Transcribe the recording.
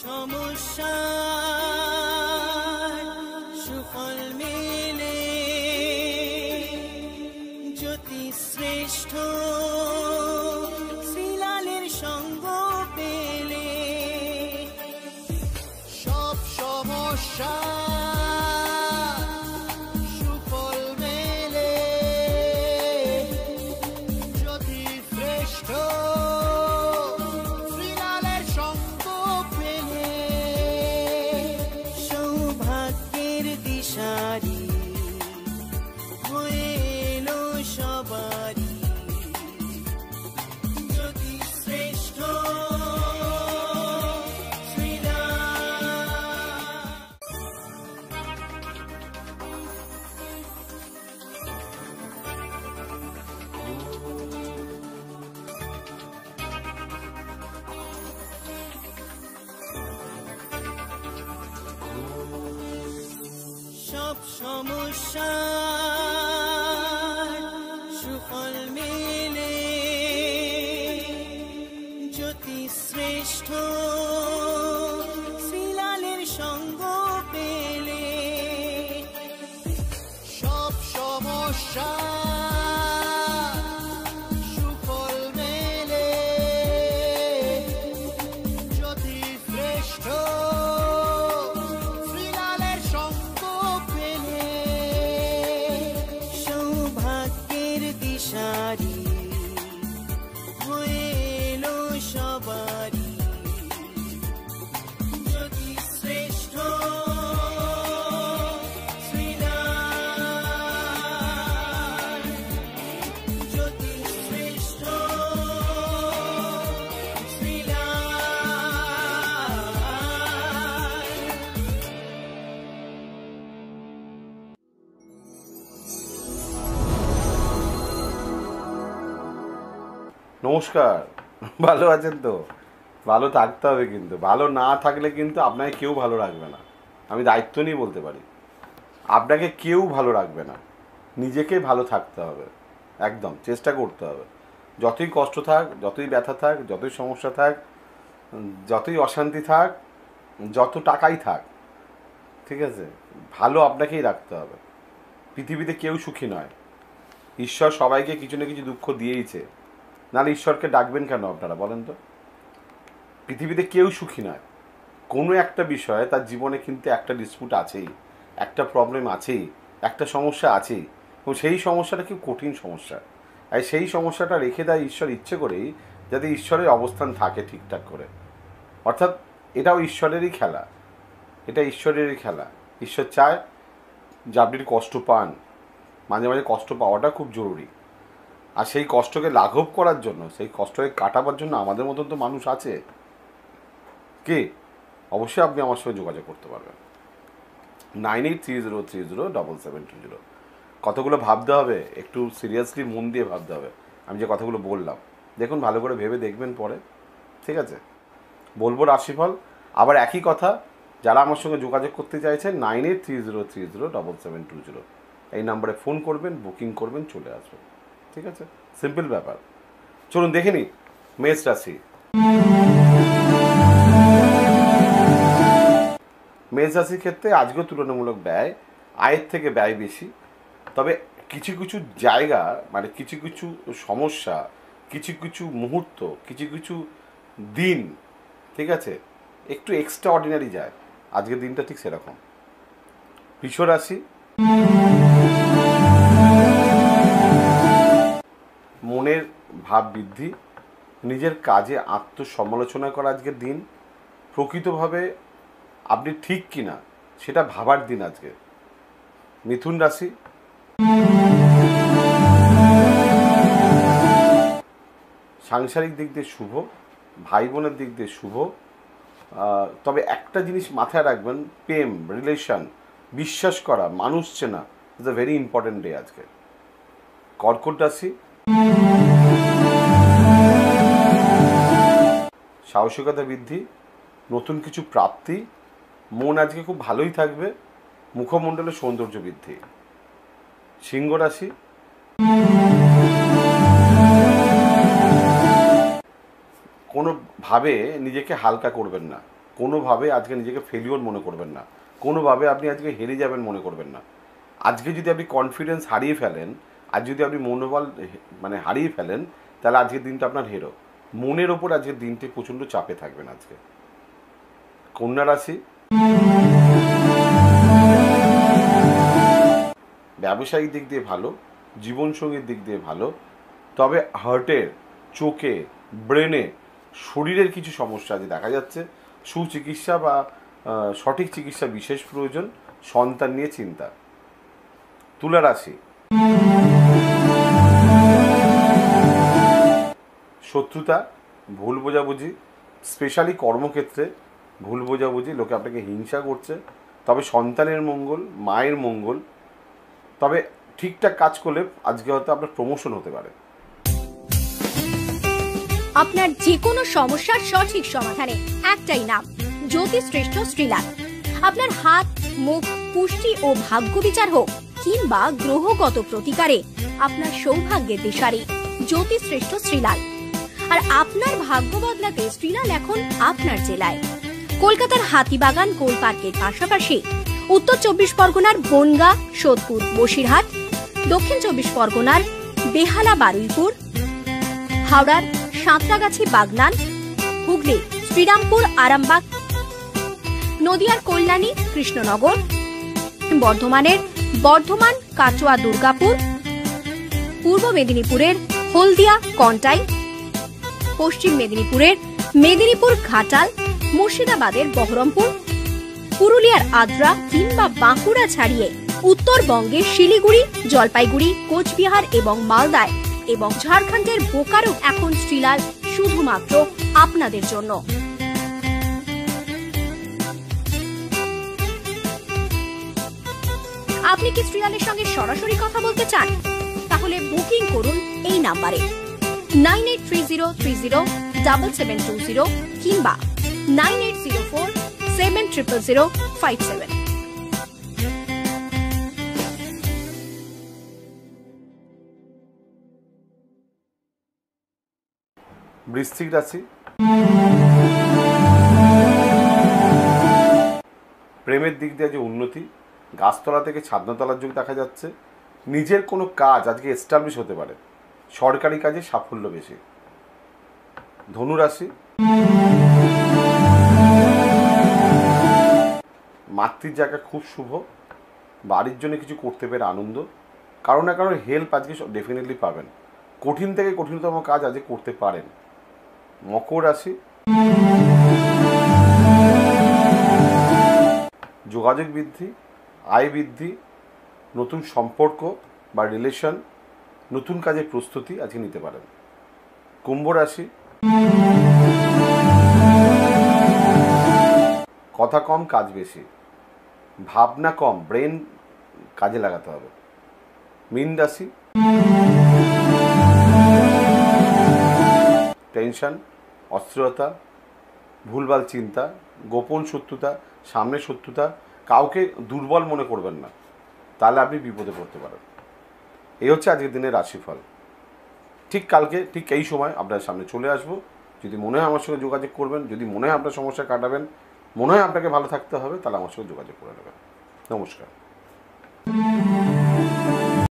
সমস্যার সুফল মেলে জ্যোতি শ্রেষ্ঠ শ্রীলালের সঙ্গ পেলে সব সমস্যা সুফল মেলে জ্যোতি শ্রেষ্ঠ শ্রীলালের সঙ্গ পেলে সৌভাগ্যের দিশারি হয়ে এলো সবারই জ্যোতি শ্রেষ্ঠ সব সমস্যার সুফল মেলে জ্যোতি শ্রেষ্ঠ শ্রীলালের সঙ্গ পেলে সব সমস্যা সুফল মেলে জ্যোতি শ্রেষ্ঠ শ্রীলালের সঙ্গ পেলে সৌভাগ্যের দিশারি হয়ে এলো সবারই জ্যোতি শ্রেষ্ঠ শ্রীলাল জ্যোতি শ্রেষ্ঠ নমস্কার, ভালো আছেন তো? ভালো থাকতে হবে, কিন্তু ভালো না থাকলে কিন্তু আপনাকে কেউ ভালো রাখবে না। আমি দায়িত্ব নিয়ে বলতে পারি, আপনাকে কেউ ভালো রাখবে না। নিজেকে ভালো থাকতে হবে, একদম চেষ্টা করতে হবে। যতই কষ্ট থাক, যতই ব্যথা থাক, যতই সমস্যা থাক, যতই অশান্তি থাক, যত টাকাই থাক, ঠিক আছে, ভালো আপনাকেই রাখতে হবে। পৃথিবীতে কেউ সুখী নয়। ঈশ্বর সবাইকে কিছু না কিছু দুঃখ দিয়েইছে, নাহলে ঈশ্বরকে ডাকবেন কেন আপনারা বলেন তো? পৃথিবীতে কেউ সুখী নয়। কোনো একটা বিষয়ে তার জীবনে কিন্তু একটা ডিসপিউট আছেই, একটা প্রবলেম আছেই, একটা সমস্যা আছেই, এবং সেই সমস্যাটা খুব কঠিন সমস্যা। আর সেই সমস্যাটা রেখে দেয় ঈশ্বর ইচ্ছে করেই, যাতে ঈশ্বরের অবস্থান থাকে ঠিকঠাক করে। অর্থাৎ এটাও ঈশ্বরেরই খেলা, এটা ঈশ্বরেরই খেলা। ঈশ্বর চায় যে আপনি কষ্ট পান, মাঝে মাঝে কষ্ট পাওয়াটা খুব জরুরি। আর সেই কষ্টকে লাঘব করার জন্য, সেই কষ্টকে কাটাবার জন্য আমাদের মতন তো মানুষ আছে। কে? অবশ্যই আপনি আমার সঙ্গে যোগাযোগ করতে পারবেন। 9830307720। কতগুলো ভাবতে হবে, একটু সিরিয়াসলি মন দিয়ে ভাবতে হবে। আমি যে কথাগুলো বললাম, দেখুন ভালো করে ভেবে দেখবেন পরে, ঠিক আছে? বলবো রাশিফল আবার একই কথা। যারা আমার সঙ্গে যোগাযোগ করতে চাইছেন 9830307720 এই নাম্বারে ফোন করবেন, বুকিং করবেন, চলে আসবেন, ঠিক আছে? সিম্পল ব্যাপার। চলুন দেখে নিই মেষ রাশি। মেষ রাশির ক্ষেত্রে আজকেও তুলনামূলক ব্যয়, আয়ের থেকে ব্যয় বেশি। তবে কিছু কিছু জায়গা, মানে কিছু কিছু সমস্যা, কিছু কিছু মুহূর্ত, কিছু কিছু দিন, ঠিক আছে, একটু এক্সট্রা অর্ডিনারি যায়। আজকের দিনটা ঠিক সেরকম। বৃষ রাশি, মনের ভাব বৃদ্ধি, নিজের কাজে আত্মসমালোচনা করা আজকের দিন। প্রকৃতভাবে আপনি ঠিক কিনা সেটা ভাবার দিন আজকে। মিথুন রাশি, সাংসারিক দিক দিয়ে শুভ, ভাই বোনের দিক দিয়ে শুভ। তবে একটা জিনিস মাথায় রাখবেন, প্রেম, রিলেশন, বিশ্বাস করা, মানুষ চেনা is a very important day আজকে। কর্কট রাশি, সাহসিকতা বৃদ্ধি, নতুন কিছু প্রাপ্তি, মন আজকে খুব ভালোই থাকবে, মুখমণ্ডলের সৌন্দর্য বৃদ্ধি। সিংহ রাশি, কোনোভাবে নিজেকে হালকা করবেন না, কোনোভাবে আজকে নিজেকে ফেলিওর মনে করবেন না, কোনোভাবে আপনি আজকে হেরে যাবেন মনে করবেন না। আজকে যদি আপনি কনফিডেন্স হারিয়ে ফেলেন, আর যদি আপনি মনোবল মানে হারিয়ে ফেলেন, তাহলে আজকের দিনটা আপনার হেরো। মনের ওপর আজকের দিনটি প্রচণ্ড চাপে থাকবেন আজকে। কন্যা রাশি, ব্যবসায়িক দিক দিয়ে ভালো, জীবনসঙ্গীর দিক দিয়ে ভালো, তবে হার্টের, চোখে, ব্রেনে, শরীরের কিছু সমস্যা আজ দেখা যাচ্ছে। সুচিকিৎসা বা সঠিক চিকিৎসা বিশেষ প্রয়োজন। সন্তান নিয়ে চিন্তা। তুলা রাশি, শত্রুতা, ভুল বোঝাবুঝি, স্পেশালি কর্মক্ষেত্রে ভুল বোঝাবুঝি, লোকে আপনাকে হিংসা করছে, তবে সন্তানের মঙ্গল, মায়ের মঙ্গল, তবে ঠিকঠাক কাজ করলে আজকে হয়তো আপনার প্রমোশন হতে পারে। আপনার যে কোনো সমস্যার সঠিক সমাধানে একটাই নাম, জ্যোতিষশ্রেষ্ঠ শ্রীলাল। আপনার হাত, মুখ, পুষ্টি ও ভাগ্য বিচার হোক কিংবা গ্রহগত প্রতিকারে আপনার সৌভাগ্যের দিশারি জ্যোতিষশ্রেষ্ঠ শ্রীলাল। আর আপনার ভাগ্য বদলাতে শ্রীলাল এখন আপনার জেলায়। কলকাতার হাতিবাগান গোল পার্কের পাশাপাশি উত্তর 24 পরগনার বনগা, সোদপুর, বসিরহাট, দক্ষিণ 24 পরগনার বেহালা, বারুইপুর, হাওড়ার সাঁতরাগাছি, বাগনান, হুগলি শ্রীরামপুর, আরামবাগ, নদিয়ার কল্যাণী, কৃষ্ণনগর, বর্ধমানের বর্ধমান, কাটোয়া, দুর্গাপুর, পূর্ব মেদিনীপুরের হলদিয়া, কন্টাই, পশ্চিম মেদিনীপুরের মেদিনীপুর, ঘাটাল, মুর্শিদাবাদের বহরমপুর, পুরুলিয়ার আদ্রা কিংবা বাঁকুড়া ছাড়িয়ে উত্তরবঙ্গের শিলিগুড়ি, জলপাইগুড়ি, কোচবিহার এবং মালদায় এবং ঝাড়খণ্ডের বোকারো এখন শ্রীলাল শুধুমাত্র আপনাদের জন্য। আপনি কি শ্রীলালের সঙ্গে সরাসরি কথা বলতে চান? তাহলে বুকিং করুন এই নাম্বারে 9830307720 কিংবা 9804700057। বৃশ্চিক রাশি, প্রেমের দিক দিয়ে যে উন্নতি, গাছতলা থেকে ছাদনাতলার যুগ দেখা যাচ্ছে। নিজের কোনো কাজ আজকে এস্টাবলিশ হতে পারে, সরকারি কাজে সাফল্য বেশি। ধনু রাশি, মাতৃর জায়গা খুব শুভ, বাড়ির জন্য কিছু করতে পেরে আনন্দ, কারো না কারোর হেল্প আজকে ডেফিনেটলি পাবেন। কঠিন থেকে কঠিনতম কাজ আজকে করতে পারেন। মকর রাশি, যোগাযোগ বৃদ্ধি, আয় বৃদ্ধি, নতুন সম্পর্ক বা রিলেশন, নতুন কাজের প্রস্তুতি আজকে নিতে পারেন। কুম্ভ রাশি, কথা কম, কাজ বেশি, ভাবনা কম, ব্রেন কাজে লাগাতে হবে। মীন রাশি, টেনশন, অস্থিরতা, ভুলভাল চিন্তা, গোপন শত্রুতা, সামনের শত্রুতা, কাউকে দুর্বল মনে করবেন না, তাহলে আপনি বিপদে পড়তে পারেন। এই হচ্ছে আজকের দিনের রাশিফল। ঠিক কালকে ঠিক এই সময় আপনার সামনে চলে আসবো। যদি মনে হয় আমার সঙ্গে যোগাযোগ করবেন, যদি মনে হয় আপনার সমস্যা কাটাবেন, মনে হয় আপনাকে ভালো থাকতে হবে, তাহলে আমার সঙ্গে যোগাযোগ করে নেবেন। নমস্কার।